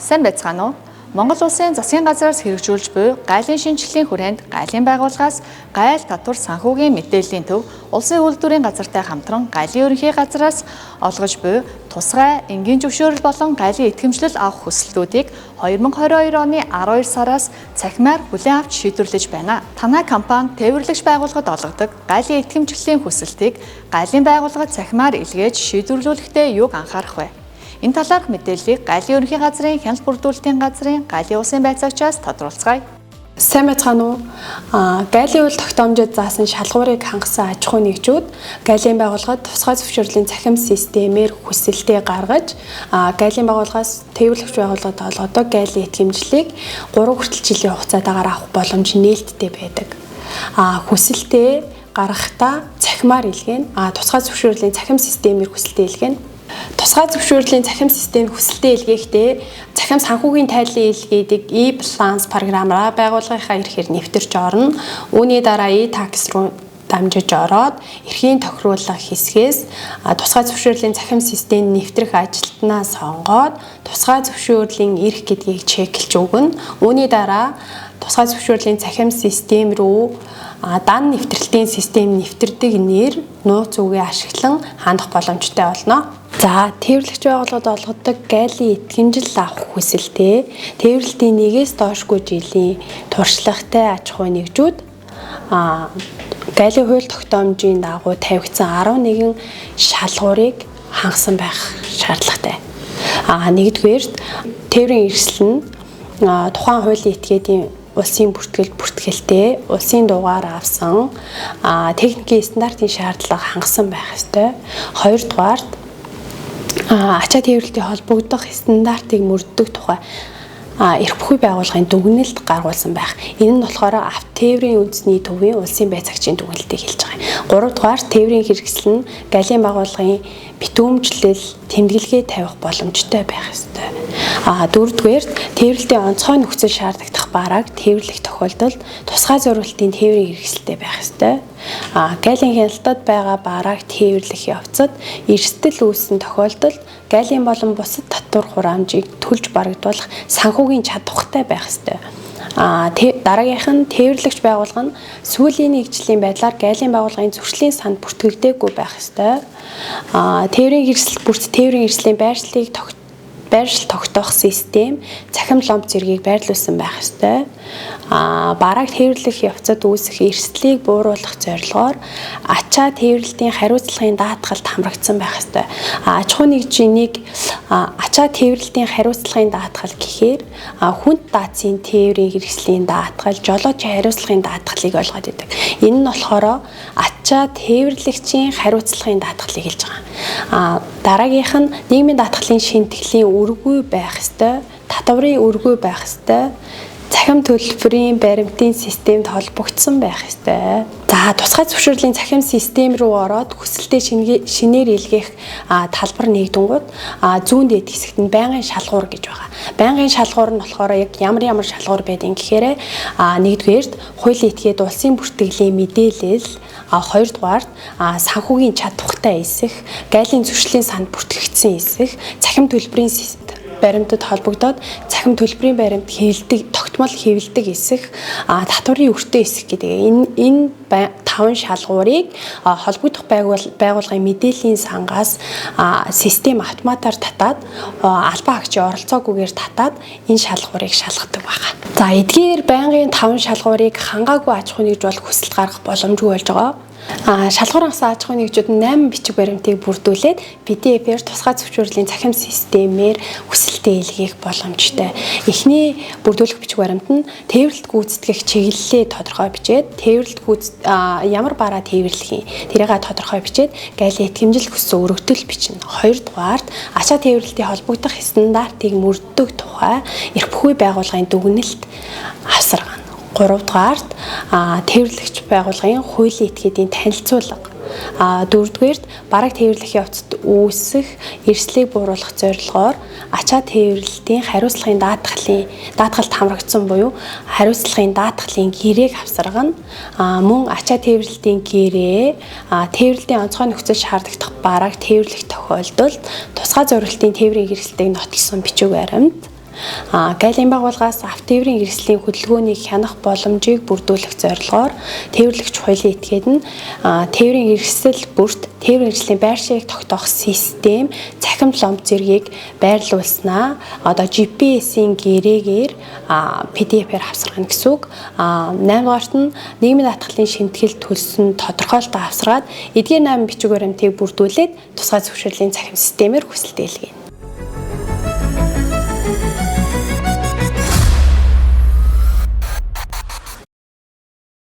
Сайн байцгаана уу? Монгол улсын засгийн газраас хэрэгжүүлж буй гайлын шинжилгээний хүрээнд гайлын байгууллагаас гайл татвар санхүүгийн мэдээллийн төв улсын үйлдвэрийн газартай хамтран гайлын ерөнхий газраас олгож буй тусгай энгийн зөвшөөрөл болон гайлын итгэмжлэл авах хүсэлтүүдийг 2022 оны 12 сараас цахимаар хүлээн авч шийдвэрлэж байна. Танай компани тээвэрлэгч байгууллагад олгодог гайлын итгэмжлэлийн хүсэлтийг гайлын байгууллагад цахимаар илгээж шийдвэрлүүлэхдээ юуг анхаарах вэ? Энэ талаарх мэдээллийг гайлын ерөнхий газрын хяналт бүрдүүлэлтийн газрын гайлын улсын байцаагчаас тодруулцгаая. Сайн байцгаана уу? Гайлын үйл тогтоомжид заасан шалгуурыг хангасан аж ахуй нэгжүүд гайлын байгууллагад тусгай зөвшөөрлийн цахим системээр хүсэлтээ гаргаж, гайлын байгууллагаас тээвэрлэгч байгууллагад олгодог гайлын итгэмжлэлийг 3 хүртэл жилийн хугацаатаагаар авах боломж нээлттэй байдаг. Хүсэлтээ гаргахдаа цахимаар илгээнэ. Тусгай зөвшөөрлийн цахим системээр хүсэлтээ илгээнэ. Тусгай зөвшөөрлийн цахим системийн хүсэлтээ илгээхдээ цахим санхүүгийн тайллын илгээдэг e-balance програмаараа байгууллагынхаа эрхээр нэвтэрч орно. Үүний дараа e-tax руу дамжиж ороод эрхийн тохируулах хэсгээс тусгай зөвшөөрлийн цахим системийг нэвтрэх ажилтнаа сонгоод тусгай зөвшөөрлийн эрх гэдгийг чеклж өгнө. Үүний дараа тусгай зөвшөөрлийн цахим систем рүү дан нэвтрэлтийн систем нэвтрдэг нэр нууц үгээ ашиглан хандах боломжтой болно. За, тээвэрлэгч байгууллагад олгодог гайлын итгэмжил авах хүсэлтээ тээвэрлэлтийн 1-ээс доошгүй жилийн туршлагатай аж ахуй нэгжүүд гайлын хууль тогтоомжийн дагуу тавигдсан 11 шалгуурыг хангасан байх шаардлагатай. Нэгдүгээрт тээврийн эрсэл нь тухайн хуулийн этгээдийн улсын бүртгэлтэй улсын дугаар авсан техникийн стандартын шаардлага хангасан байх ёстой. Хоёрдугаарт ачаа тээвэрлэлтийн холбогдох стандартыг мөрддөг тухай эрх бүхий байгууллагын дүгнэлт гаргуулсан байх. Энэ нь болохоор авто тээврийн үндэсний төвийн улсын байцаагчийн дүгнэлтийг хэлж байгаа юм. Гуравдугаар тээврийн хэрэгсэл нь гайлын байгууллагын битүүмжлэл тэмдэглэгээ тавих боломжтой байх ёстой. Дөрөвдүгээр тээвэрлэлтийн онцгой нөхцөл шаардлагадах барааг тээвэрлэх тохиолдолд тусгай зориултын тээврийн хэрэгсэлтэй байх ёстой. Гайлын хяналтад байгаа барааг тээвэрлэх явцад эрсдэл үүссэн тохиолдолд гайлын болон бусад татвар хураамжийг төлж барагдуулах санхүүгийн чадвартай байх ёстой. Дараагийнх нь тээвэрлэгч байгууллага нь сүүлийн нэг жилийн байдлаар гайлын байгууллагын зөрчлийн санд бүртгэгдээгүй байх ёстой. Тээврийн хэрэгсэл бүрт тээврийн эрслийн байршил тогтоох систем цахим ломб зэргийг байрлуулсан байх ёстой. Барааг тээвэрлэх явцад үүсэх эрсдлийг бууруулах зорилгоор ачаа тээвэрлэлтийн хариуцлагын даатгалд хамрагдсан байх ёстой. Аж ахуй нэгжийг ачаа тээвэрлэлтийн хариуцлагын даатгал гэхээр хүнд даацын тээврийн хэрэгслийн даатгал, жолоочийн хариуцлагын даатгалыг ойлгоод байдаг. Энэ нь болохоор ачаа тээвэрлэгчийн хариуцлагын даатгалыг хэлж байгаа. Дараагийнх нь нийгмийн даатгалын шинтгэлийн үргүй байх ёстой, татварын үргүй байх ёстой, цахим төлбөрийн баримтын системд холбогдсон байх ёстой. За, тусгай зөвшөөрлийн цахим систем рүү ороод хүсэлтээ шинээр илгээх талбар нэгдэнгууд зүүн дээд хэсэгт нь байнгын шалгуур гэж байгаа. Байнгын шалгуур нь болохоор яг ямар шалгуур байдгийг гэхээр нэгдүгээрт хуулийн этгээд улсын бүртгэлийн мэдээлэл, хоёрдугаарт санхүүгийн чадвартай эсэх, гайлын зөрчлийн санд бүртгэгдсэн эсэх, цахим төлбөрийн баримтад холбогдоод цахим төлбөрийн баримт тогтмол хэвлэдэг эсэх, татварын өртөө эсэх гэдэг. Энэ 5 шалгуурыг холбогдох байгууллагын мэдээллийн сангаас систем автоматар татаад албан хаагчийн оролцоогүйгээр татаад энэ шалгуурыг шалгадаг байна. За, эдгээр байнгын 5 шалгуурыг хангаагүй аж ахуй нэгж бол хүсэлт гаргах боломжгүй болж байгаа. Шалгуур хангасан аж ахуй нэгжүүд 8 бичиг баримтыг бүрдүүлээд PDF-ээр тусгай зөвшөөрлийн цахим системээр хүсэлтээ илгээх боломжтой. Эхний бүрдүүлэх бичиг баримт нь тээвэрлэлт гүйцэтгэх чиглэлээ тодорхой бичээд ямар бараа тээвэрлэх тэрийг тодорхой бичээд гайлын итгэмжил хүссэн өргөдөл бичнэ. Хоёрдугаарт ачаа тээвэрлэлтийн холбогдох стандартыг мөрддөг тухай эрх бүхий байгууллагын дүгнэлт авсаргана. Гуравдугаарт тээвэрлэгч байгууллагын хуулийн этгээдийн танилцуулга. Дөрөвдүгээрт бараг тээвэрлэх явцад үүсэх эрслийг бууруулах зорилгоор ачаа тээвэрлэлтийн хариуцлагын даатгалд хамрагдсан буюу хариуцлагын даатгалын гэрээг авсаргана. Мөн ачаа тээвэрлэлтийн гэрээ тээвэрлэлтийн онцгой нөхцөл шаардлагадах бараг тээвэрлэх тохиолдолд тусгай зорилтын тээврийн хэрэгсэлтэйг нотолсон бичиг баримт. Гайлийн байгууллагаас автотээврийн хэрэгслийн хөдөлгөөнийг хянах боломжийг бүрдүүлэх зорилгоор тээвэрлэгч хуулийн этгээд нь тээврийн хэрэгсэл бүрт тээврийн хэрэгслийн байр шигийг тогтоох систем цахим ломб зэргийг байрлуулснаа одоо GPS-ийн гэрээгээр PDF-ээр авсаргана гэсэн үг. 8-дугаарт нь нийгмийн даатгалын шинтгэл төлсөн тодорхойлолтоо авсаргаад эдгээр 8 бичиг баримтыг бүрдүүлээд тусгай зөвшөөрлийн цахим системээр хүсэлт ээлгэнэ.